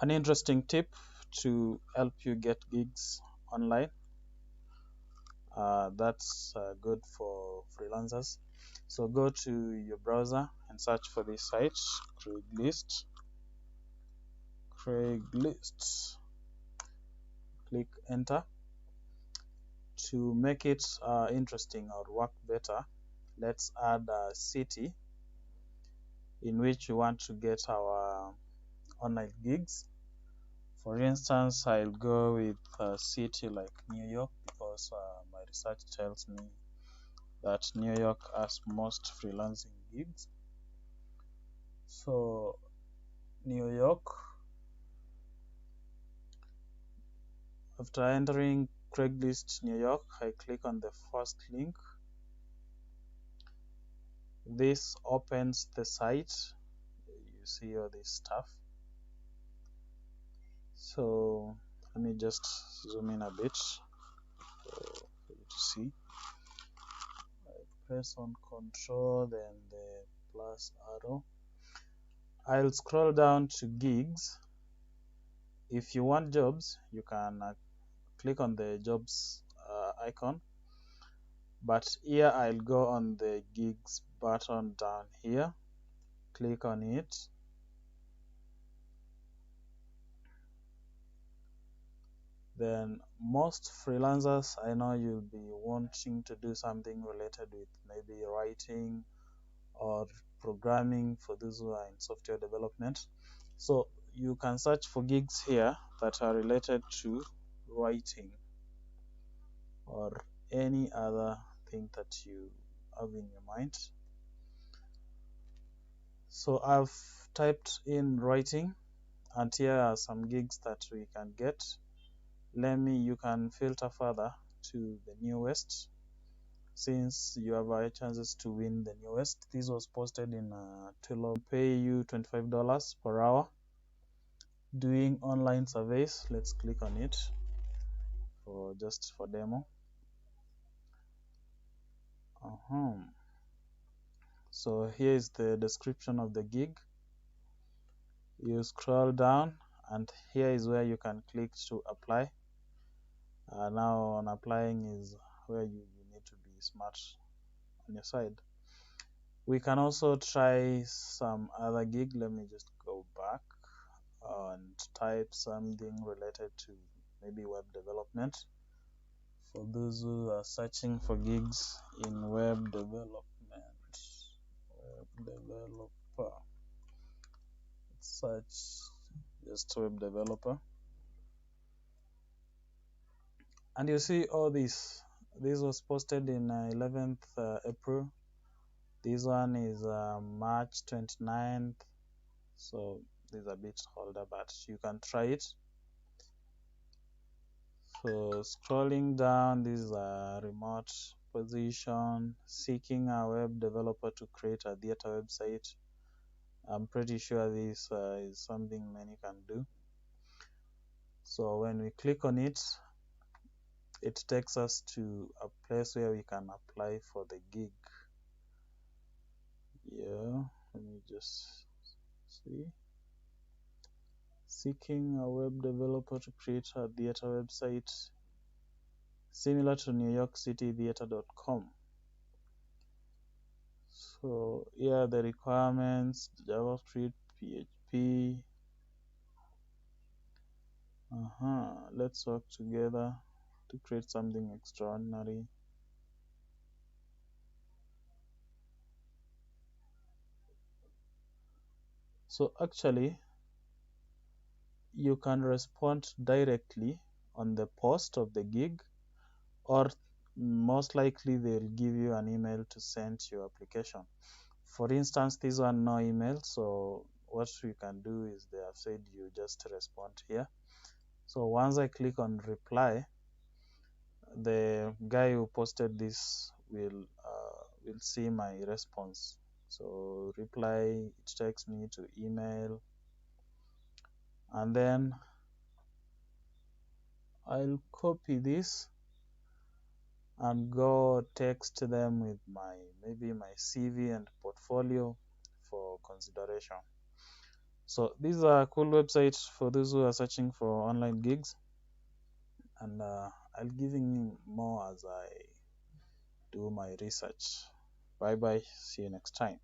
An interesting tip to help you get gigs online. That's good for freelancers. So go to your browser and search for this site, Craigslist. Craigslist. Click enter. To make it interesting or work better, let's add a city in which we want to get our online gigs. For instance, I'll go with a city like New York because my research tells me that New York has most freelancing gigs. So New York. After entering Craigslist New York, I click on the first link. This opens the site. You see all this stuff. So let me just zoom in a bit for you to see. I press on Control, then the plus arrow. I'll scroll down to gigs. If you want jobs, you can click on the jobs icon. But here I'll go on the gigs button down here. Click on it. Then most freelancers, I know you'll be wanting to do something related with maybe writing or programming for those who are in software development. So you can search for gigs here that are related to writing or any other thing that you have in your mind. So I've typed in writing, and here are some gigs that we can get. You can filter further to the newest, since you have high chances to win the newest. This was posted in pay you $25 per hour doing online surveys. Let's click on it for just for demo. So here is the description of the gig. You scroll down and here is where you can click to apply. Now on applying is where you need to be smart on your side. We can also try some other gig. Let me just go back and type something related to maybe web development. For those who are searching for gigs in web development, web developer, search just web developer, and you see all this. This was posted in 11th April. This one is March 29th, so this is a bit older, but you can try it. So scrolling down, this is a remote position, seeking a web developer to create a theater website. I'm pretty sure this is something many can do. So when we click on it, it takes us to a place where we can apply for the gig. Yeah, let me just see. Seeking a web developer to create a theater website similar to New York City Theater.com. So here are the requirements: JavaScript, PHP. Let's work together to create something extraordinary. So actually, you can respond directly on the post of the gig, or most likely they'll give you an email to send your application. For instance, this one no email, so what you can do is they have said you just respond here. So once I click on reply, the guy who posted this will see my response. So reply, it takes me to email, and then I'll copy this and go text them with maybe my CV and portfolio for consideration. So these are cool websites for those who are searching for online gigs, and I'll giving more as I do my research. Bye bye. See you next time.